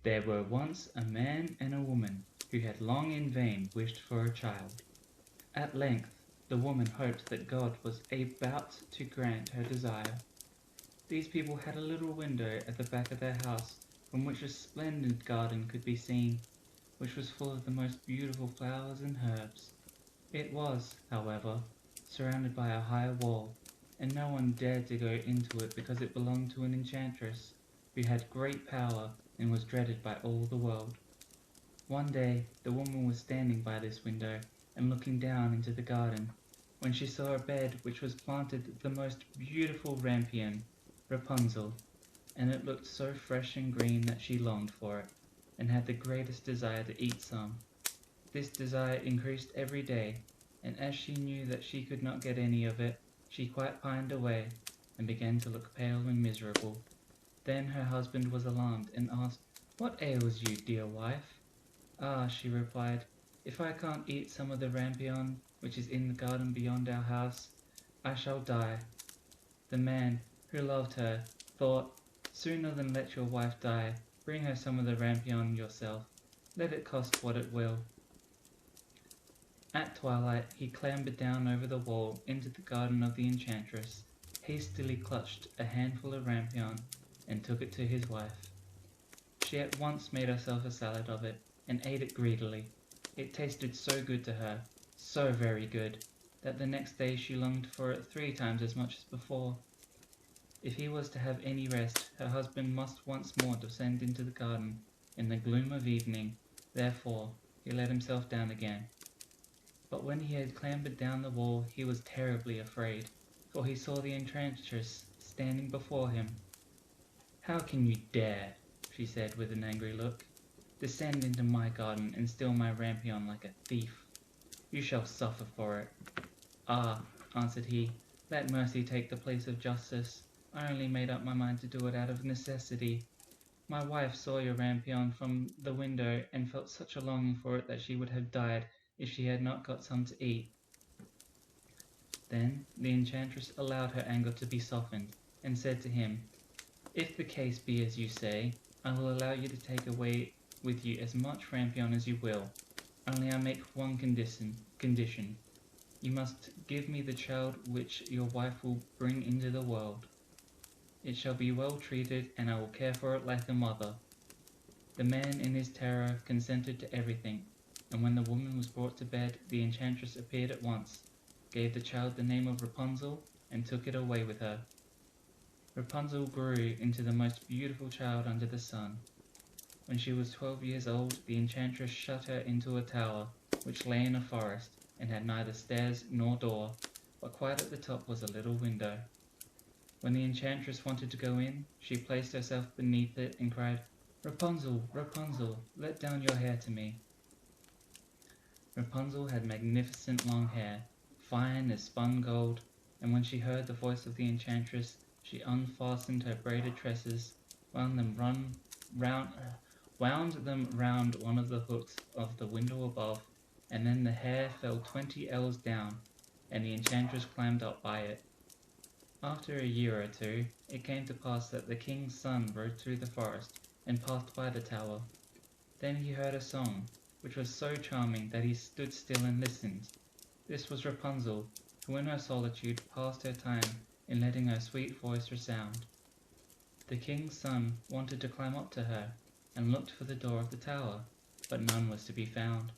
There were once a man and a woman who had long in vain wished for a child. At length the woman hoped that God was about to grant her desire. These people had a little window at the back of their house from which a splendid garden could be seen, which was full of the most beautiful flowers and herbs. It was, however, surrounded by a high wall, and no one dared to go into it because it belonged to an enchantress, who had great power and was dreaded by all the world. One day the woman was standing by this window and looking down into the garden, when she saw a bed which was planted the most beautiful rampion, Rapunzel, and it looked so fresh and green that she longed for it, and had the greatest desire to eat some. This desire increased every day, and as she knew that she could not get any of it, she quite pined away, and began to look pale and miserable. Then her husband was alarmed, and asked, "What ails you, dear wife?" "Ah," she replied, "if I can't eat some of the rampion which is in the garden beyond our house, I shall die." The man, who loved her, thought, "Sooner than let your wife die, bring her some of the rampion yourself, let it cost what it will." At twilight he clambered down over the wall into the garden of the enchantress, hastily clutched a handful of rampion, and took it to his wife. She at once made herself a salad of it, and ate it greedily. It tasted so good to her, so very good, that the next day she longed for it 3 times as much as before. If he was to have any rest, her husband must once more descend into the garden in the gloom of evening. Therefore he let himself down again. But when he had clambered down the wall he was terribly afraid, for he saw the enchantress standing before him. "How can you dare," she said with an angry look, "descend into my garden and steal my rampion like a thief? You shall suffer for it." "Ah," answered he, "let mercy take the place of justice. I only made up my mind to do it out of necessity. My wife saw your rampion from the window and felt such a longing for it that she would have died if she had not got some to eat." Then the enchantress allowed her anger to be softened, and said to him, "If the case be as you say, I will allow you to take away with you as much rampion as you will. Only I make one condition. You must give me the child which your wife will bring into the world. It shall be well treated, and I will care for it like a mother." The man in his terror consented to everything, and when the woman was brought to bed the enchantress appeared at once, gave the child the name of Rapunzel, and took it away with her. Rapunzel grew into the most beautiful child under the sun. When she was 12 years old the enchantress shut her into a tower which lay in a forest, and had neither stairs nor door, but quite at the top was a little window. When the enchantress wanted to go in, she placed herself beneath it and cried, "Rapunzel, Rapunzel, let down your hair to me." Rapunzel had magnificent long hair, fine as spun gold, and when she heard the voice of the enchantress, she unfastened her braided tresses, wound them round one of the hooks of the window above, and then the hair fell 20 ells down, and the enchantress climbed up by it. After a year or two, it came to pass that the king's son rode through the forest, and passed by the tower. Then he heard a song, which was so charming that he stood still and listened. This was Rapunzel, who in her solitude passed her time in letting her sweet voice resound. The king's son wanted to climb up to her, and looked for the door of the tower, but none was to be found.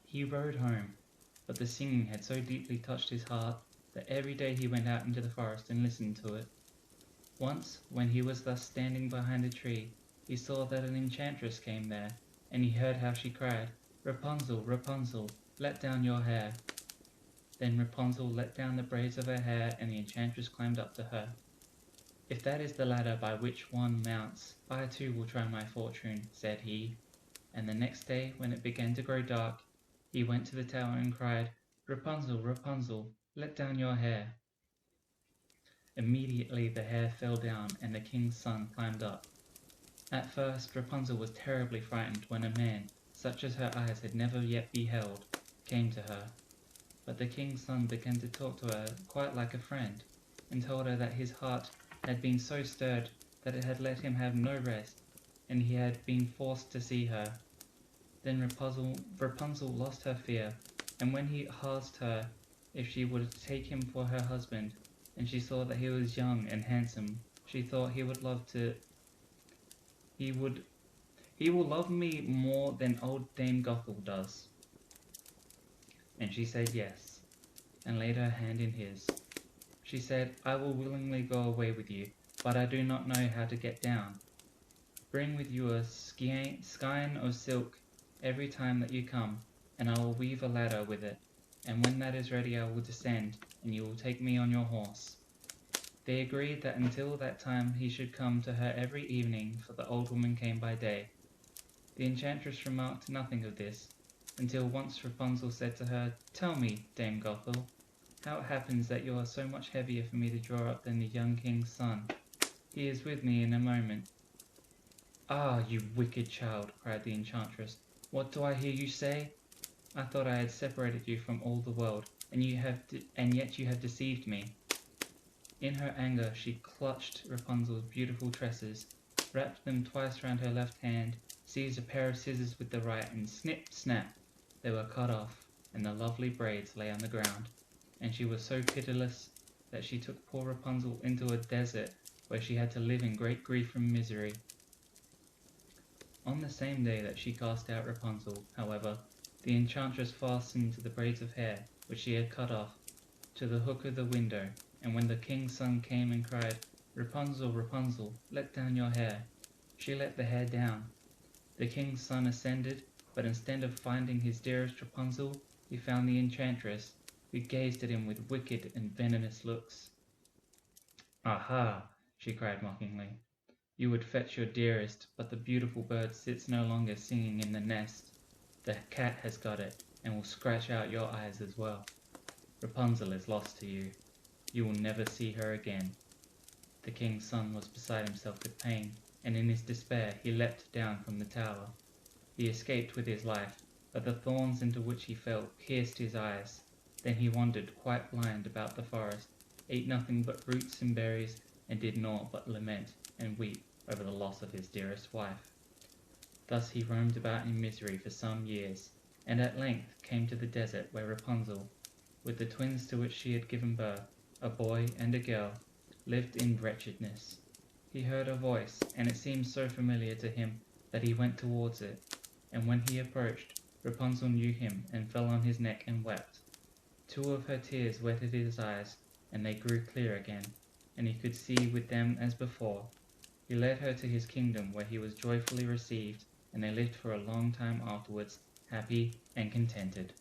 He rode home, but the singing had so deeply touched his heart that every day he went out into the forest and listened to it. Once, when he was thus standing behind a tree, he saw that an enchantress came there, and he heard how she cried, "Rapunzel, Rapunzel, let down your hair." Then Rapunzel let down the braids of her hair, and the enchantress climbed up to her. "If that is the ladder by which one mounts, I too will try my fortune," said he, and the next day, when it began to grow dark, he went to the tower and cried, "Rapunzel, Rapunzel, let down your hair." Immediately the hair fell down, and the king's son climbed up. At first Rapunzel was terribly frightened when a man, such as her eyes had never yet beheld, came to her. But the king's son began to talk to her quite like a friend, and told her that his heart had been so stirred that it had let him have no rest, and he had been forced to see her. Then Rapunzel lost her fear, and when he asked her if she would take him for her husband, and she saw that he was young and handsome, she thought he would love to he would he will love me more than old Dame Gothel does. And she said yes, and laid her hand in his. She said, I will willingly go away with you, but I do not know how to get down. Bring with you a skein of silk every time that you come, and I will weave a ladder with it, and when that is ready I will descend, and you will take me on your horse. They agreed that until that time he should come to her every evening, for the old woman came by day. The enchantress remarked nothing of this, until once Rapunzel said to her, Tell me, Dame Gothel, how it happens that you are so much heavier for me to draw up than the young king's son. He is with me in a moment. Ah, you wicked child, cried the enchantress, what do I hear you say? I thought I had separated you from all the world, and yet you have deceived me. In her anger she clutched Rapunzel's beautiful tresses, wrapped them twice round her left hand, seized a pair of scissors with the right, and snip, snap, they were cut off, and the lovely braids lay on the ground. And she was so pitiless that she took poor Rapunzel into a desert, where she had to live in great grief and misery. On the same day that she cast out Rapunzel, however, the enchantress fastened the braids of hair, which she had cut off, to the hook of the window, and when the king's son came and cried, Rapunzel, Rapunzel, let down your hair, she let the hair down. The king's son ascended, but instead of finding his dearest Rapunzel, he found the enchantress, who gazed at him with wicked and venomous looks. Aha! she cried mockingly. You would fetch your dearest, but the beautiful bird sits no longer singing in the nest. The cat has got it, and will scratch out your eyes as well. Rapunzel is lost to you. You will never see her again. The king's son was beside himself with pain, and in his despair he leapt down from the tower. He escaped with his life, but the thorns into which he fell pierced his eyes. Then he wandered quite blind about the forest, ate nothing but roots and berries, and did naught but lament and weep over the loss of his dearest wife. Thus he roamed about in misery for some years, and at length came to the desert where Rapunzel, with the twins to which she had given birth, a boy and a girl, lived in wretchedness. He heard a voice, and it seemed so familiar to him that he went towards it, and when he approached, Rapunzel knew him and fell on his neck and wept. 2 of her tears wetted his eyes, and they grew clear again, and he could see with them as before. He led her to his kingdom, where he was joyfully received, and they lived for a long time afterwards, happy and contented.